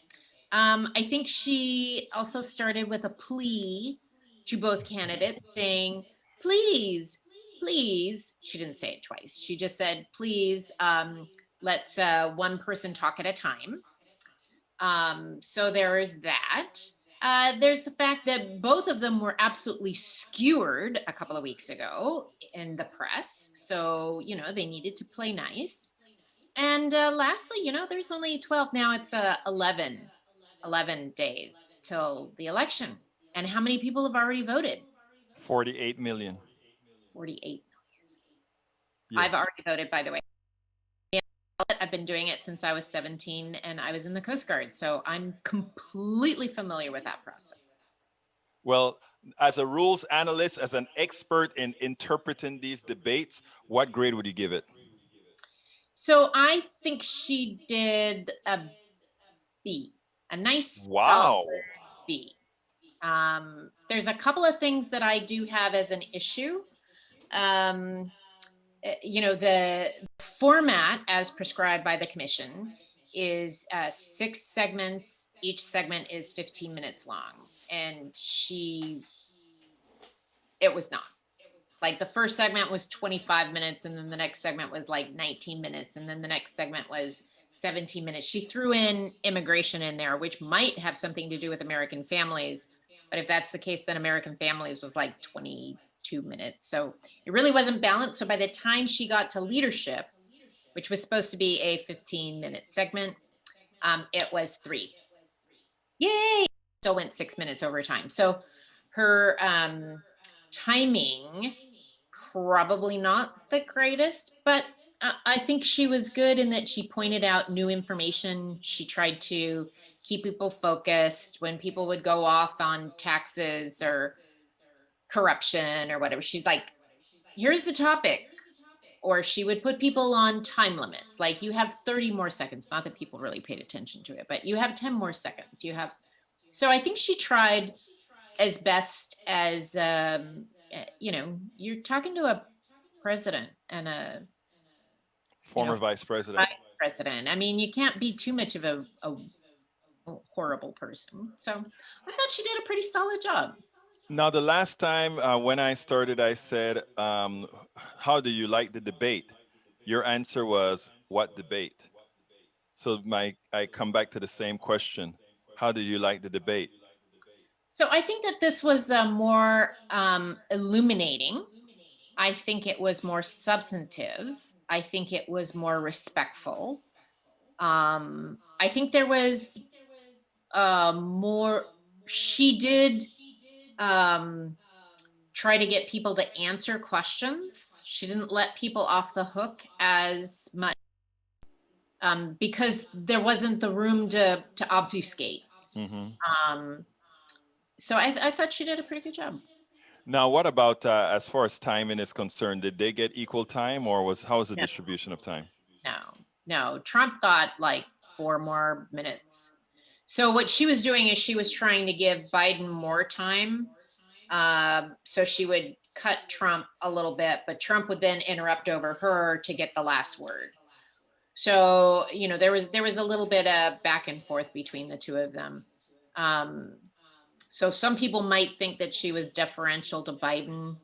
I think she also started with a plea to both candidates saying, please, she didn't say it twice. She just said, please, let's one person talk at a time. So there is that. There's the fact that both of them were absolutely skewered a couple of weeks ago in the press. So, you know, they needed to play nice. And lastly, you know, there's only 12. Now it's 11 days till the election. And how many people have already voted? 48 million. 48 million. Yes. I've already voted, by the way. I've been doing it since I was 17 and I was in the Coast Guard. So I'm completely familiar with that process. Well, as a rules analyst, as an expert in interpreting these debates, what grade would you give it? So I think she did a B. A nice wow solid B. There's a couple of things that I do have as an issue. You know, the format as prescribed by the commission is 6 segments. Each segment is 15 minutes long. And it was not. Like the first segment was 25 minutes and then the next segment was like 19 minutes and then the next segment was 17 minutes. She threw in immigration in there, which might have something to do with American Families. But if that's the case, then American Families was like 22 minutes. So it really wasn't balanced. So by the time she got to leadership, which was supposed to be a 15-minute segment, it was 3. Yay! Still went 6 minutes over time. So her timing, probably not the greatest, but I think she was good in that she pointed out new information. She tried to keep people focused when people would go off on taxes or corruption or whatever. She's like, here's the topic. Or she would put people on time limits. Like you have 30 more seconds. Not that people really paid attention to it, but you have 10 more seconds. So I think she tried as best as, you know, you're talking to a president and a former vice president. vice president. I mean, you can't be too much of a horrible person. So I thought she did a pretty solid job. Now, the last time when I started, I said, how do you like the debate? Your answer was, what debate? So I come back to the same question. How do you like the debate? So I think that this was more illuminating. I think it was more substantive. I think it was more respectful. I think there was more, she did try to get people to answer questions. She didn't let people off the hook as much because there wasn't the room to obfuscate. So I thought she did a pretty good job. Now, what about as far as timing is concerned? Did they get equal time, or how was the distribution of time? No. Trump got like 4 more minutes. So what she was doing is she was trying to give Biden more time. So she would cut Trump a little bit, but Trump would then interrupt over her to get the last word. So, there was a little bit of back and forth between the two of them. So some people might think that she was deferential to Biden.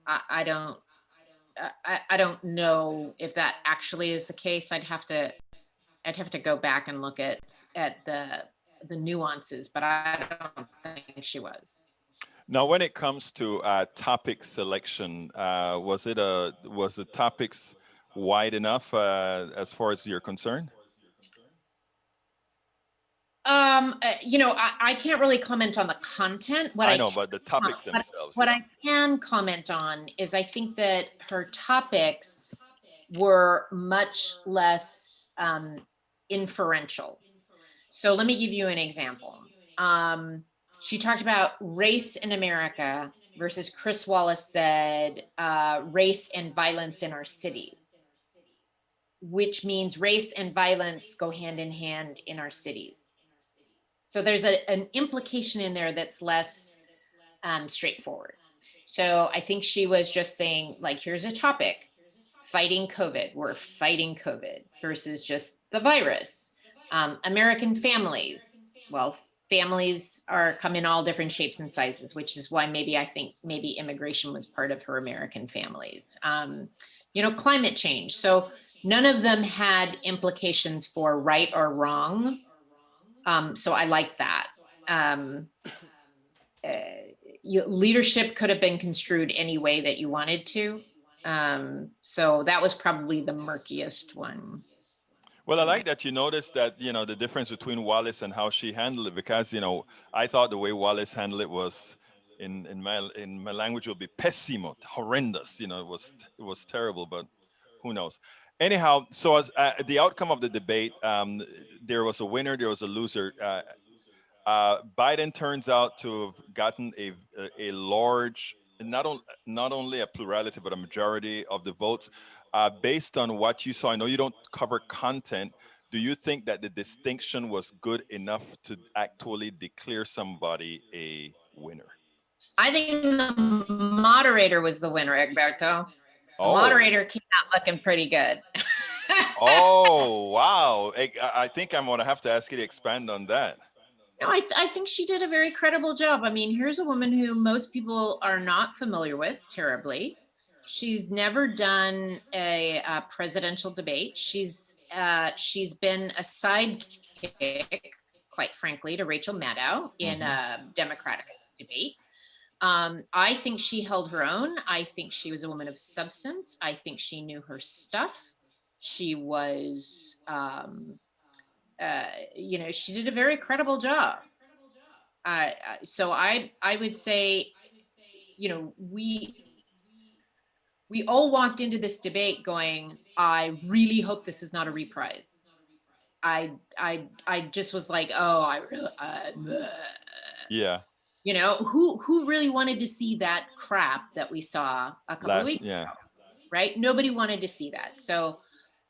I don't know if that actually is the case. I'd have to go back and look at the nuances, but I don't think she was. Now, when it comes to topic selection, was the topics wide enough as far as you're concerned? I can't really comment on the content. But the topics themselves. What I can comment on is I think that her topics were much less inferential. So let me give you an example. She talked about race in America versus Chris Wallace said race and violence in our cities, which means race and violence go hand in hand in our cities. So there's an implication in there that's less straightforward. So I think she was just saying, like, here's a topic, fighting COVID. We're fighting COVID versus just the virus. American families. Well, families come in all different shapes and sizes, which is why I think immigration was part of her American families. Climate change. So none of them had implications for right or wrong. So I like that. Leadership could have been construed any way that you wanted to. So that was probably the murkiest one. Well, I like that you noticed that, the difference between Wallace and how she handled it, because, I thought the way Wallace handled it was, in my language, would be pessimo, horrendous. It was terrible, but who knows? Anyhow, so as the outcome of the debate, there was a winner, there was a loser. Biden turns out to have gotten a large, not only a plurality, but a majority of the votes. Based on what you saw, I know you don't cover content. Do you think that the distinction was good enough to actually declare somebody a winner? I think the moderator was the winner, Egberto. The moderator came out looking pretty good. Oh, wow. I think I'm going to have to ask you to expand on that. No, I think she did a very credible job. I mean, here's a woman who most people are not familiar with terribly. She's never done a presidential debate. She's been a sidekick, quite frankly, to Rachel Maddow in a Democratic debate. I think she held her own. I think she was a woman of substance. I think she knew her stuff. She was, she did a very credible job. So I would say, we all walked into this debate going, I really hope this is not a reprise. I just was like, yeah. Who really wanted to see that crap that we saw a couple of weeks ago, right? Nobody wanted to see that. So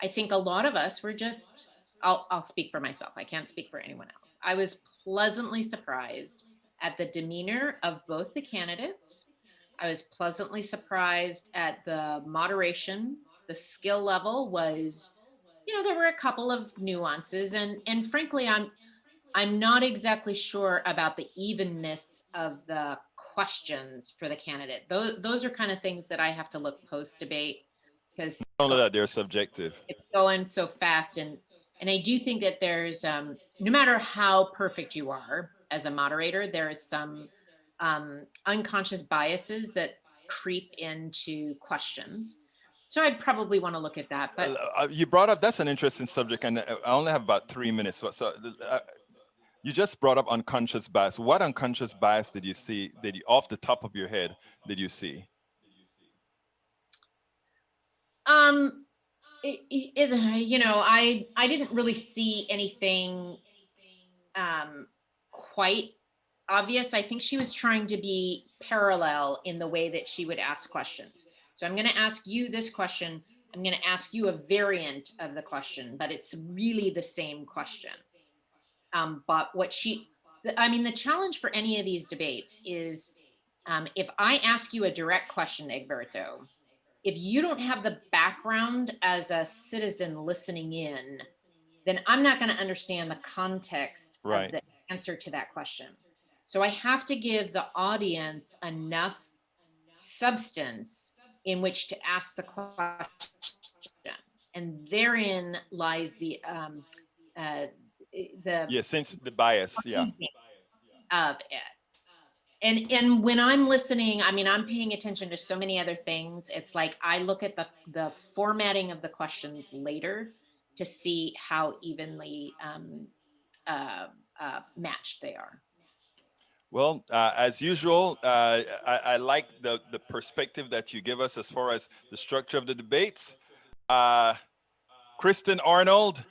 I think a lot of us were just, I'll speak for myself. I can't speak for anyone else. I was pleasantly surprised at the demeanor of both the candidates. I was pleasantly surprised at the moderation. The skill level was, there were a couple of nuances, and frankly, I'm not exactly sure about the evenness of the questions for the candidate. Those are kind of things that I have to look post debate, because Only that they're subjective. it's going so fast, and I do think that there's no matter how perfect you are as a moderator, there is some unconscious biases that creep into questions. So I'd probably want to look at that. But You brought up, that's an interesting subject, and I only have about 3 minutes. So you just brought up unconscious bias. What unconscious bias did you see, off the top of your head, did you see? I didn't really see anything quite obvious. I think she was trying to be parallel in the way that she would ask questions. So I'm going to ask you this question. I'm going to ask you a variant of the question, but it's really the same question. But the challenge for any of these debates is, if I ask you a direct question, Egberto, if you don't have the background as a citizen listening in, then I'm not going to understand the context of the answer to that question. So I have to give the audience enough substance in which to ask the question. And therein lies the since the bias, of it. And when I'm listening, I'm paying attention to so many other things. It's like I look at the formatting of the questions later to see how evenly matched they are. Well, as usual, I like the perspective that you give us as far as the structure of the debates. Kristin Arnold,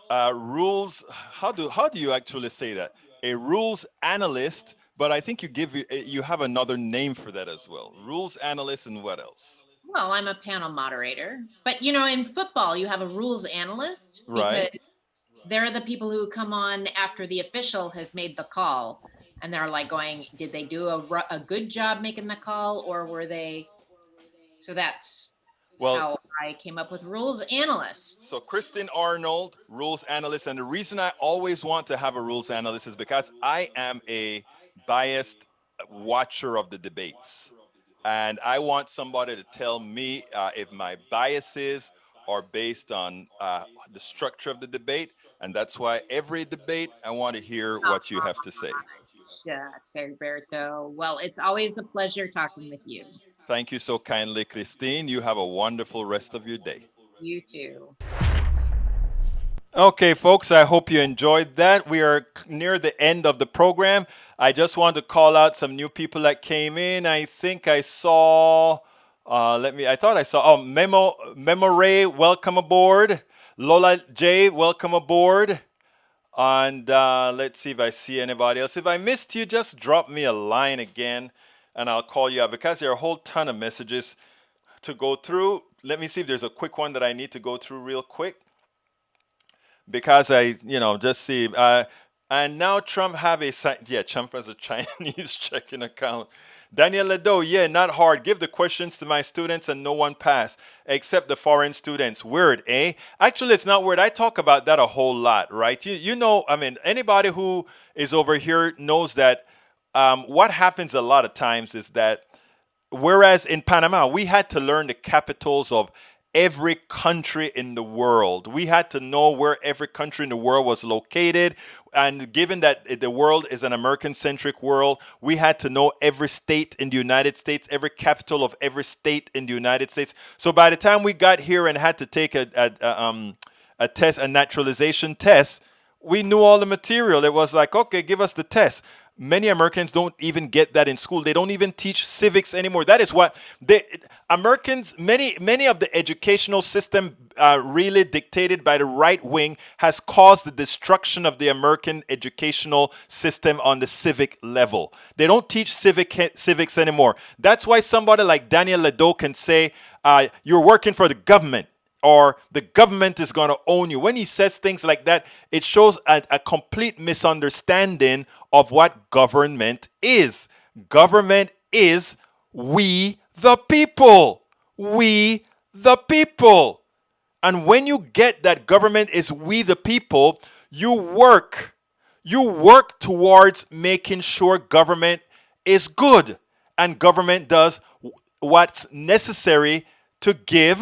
rules. How do you actually say that? A rules analyst, but I think you have another name for that as well. Rules analyst, and what else? Well, I'm a panel moderator, but in football you have a rules analyst, because they're the people who come on after the official has made the call, and they're like going, did they do a good job making the call, or were they? So that's how I came up with rules analyst. So Kristin Arnold, rules analyst. And the reason I always want to have a rules analyst is because I am a biased watcher of the debates. And I want somebody to tell me if my biases are based on the structure of the debate. And that's why every debate, I want to hear what you have to say. Shucks, Egberto. Well, it's always a pleasure talking with you. Thank you so kindly, Kristin. You have a wonderful rest of your day. You too. Okay, folks, I hope you enjoyed that. We are near the end of the program. I just want to call out some new people that came in. I think I saw, Memo Ray, welcome aboard. Lola J, welcome aboard. And let's see if I see anybody else. If I missed you, just drop me a line again, and I'll call you out, because there are a whole ton of messages to go through. Let me see if there's a quick one that I need to go through real quick, because just see. And now Trump Trump has a Chinese checking account. Daniel Ledo, not hard. Give the questions to my students and no one pass, except the foreign students. Weird, eh? Actually, it's not weird. I talk about that a whole lot, right? Anybody who is over here knows that what happens a lot of times is that, whereas in Panama, we had to learn the capitals of every country in the world. We had to know where every country in the world was located. And given that the world is an American-centric world, we had to know every state in the United States, every capital of every state in the United States. So by the time we got here and had to take a test, a naturalization test, we knew all the material. It was like, okay, give us the test. Many Americans don't even get that in school. They don't even teach civics anymore. That is what many of the educational system really dictated by the right wing has caused the destruction of the American educational system on the civic level. They don't teach civics anymore. That's why somebody like Daniel Ledo can say, you're working for the government, or the government is going to own you. When he says things like that, it shows a complete misunderstanding of what government is. Government is We the people. We the people. And when you get that government is we the people, you work towards making sure government is good, and government does what's necessary to give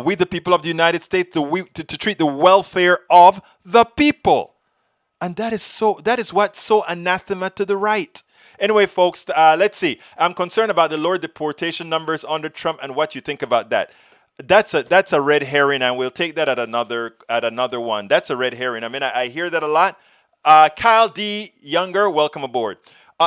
we the people of the United States to treat the welfare of the people. And that is what's so anathema to the right. Anyway, folks, let's see. I'm concerned about the lower deportation numbers under Trump and what you think about that. That's a red herring, and we'll take that at another one. That's a red herring. I mean, I hear that a lot. Kyle D. Younger, welcome aboard.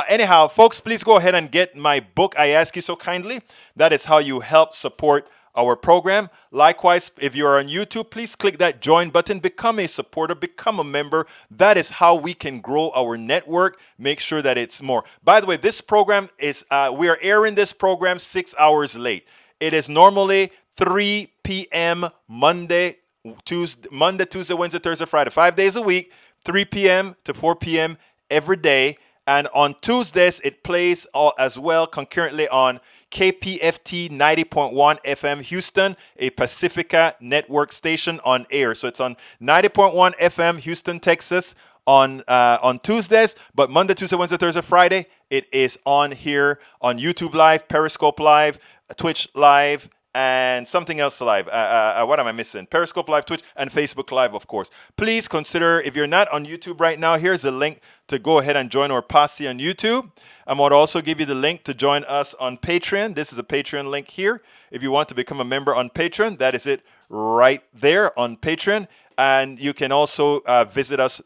Anyhow, folks, please go ahead and get my book, I Ask You So Kindly. That is how you help support our program. Likewise, if you are on YouTube, please click that join button. Become a supporter. Become a member. That is how we can grow our network. Make sure that it's more. By the way, this program is, we are airing this program 6 hours late. It is normally 3 p.m. Monday, Tuesday, Wednesday, Thursday, Friday, 5 days a week, 3 p.m. to 4 p.m. every day. And on Tuesdays, it plays as well concurrently on KPFT 90.1 FM Houston, a Pacifica network station on air. So it's on 90.1 FM Houston, Texas on Tuesdays, but Monday, Tuesday, Wednesday, Thursday, Friday, it is on here on YouTube Live, Periscope Live, Twitch Live, and something else live. What am I missing? Periscope Live, Twitch, and Facebook Live, of course. Please consider, if you're not on YouTube right now, here's a link to go ahead and join our posse on YouTube. I'm going to also give you the link to join us on Patreon. This is a Patreon link here. If you want to become a member on Patreon, that is it right there on Patreon. And you can also visit us,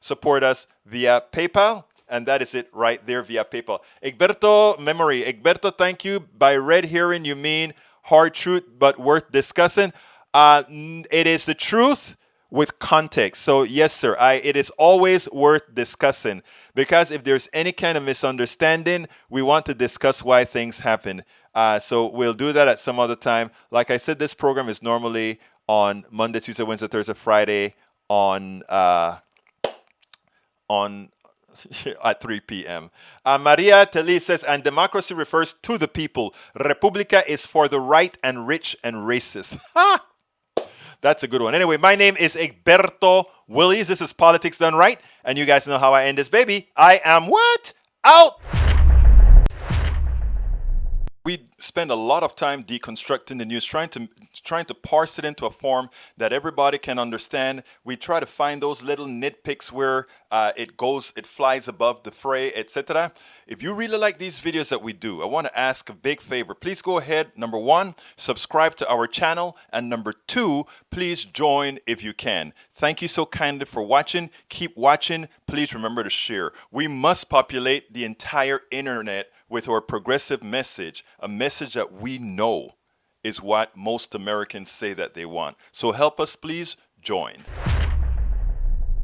support us via PayPal. And that is it right there via PayPal. Egberto, thank you. By red herring, you mean hard truth, but worth discussing. It is the truth with context. So yes, sir, it is always worth discussing, because if there's any kind of misunderstanding, we want to discuss why things happen. So we'll do that at some other time. Like I said, this program is normally on Monday, Tuesday, Wednesday, Thursday, Friday on at 3 p.m. Maria Teli says, and democracy refers to the people. República is for the right and rich and racist. That's a good one. Anyway, my name is Egberto Willies. This is Politics Done Right. And you guys know how I end this baby. I am what? Out! We spend a lot of time deconstructing the news, trying to parse it into a form that everybody can understand. We try to find those little nitpicks where it flies above the fray, etc. If you really like these videos that we do, I want to ask a big favor. Please go ahead. Number 1, subscribe to our channel. And number 2, please join if you can. Thank you so kindly for watching. Keep watching. Please remember to share. We must populate the entire internet with our progressive message, a message that we know is what most Americans say that they want. So help us, please join.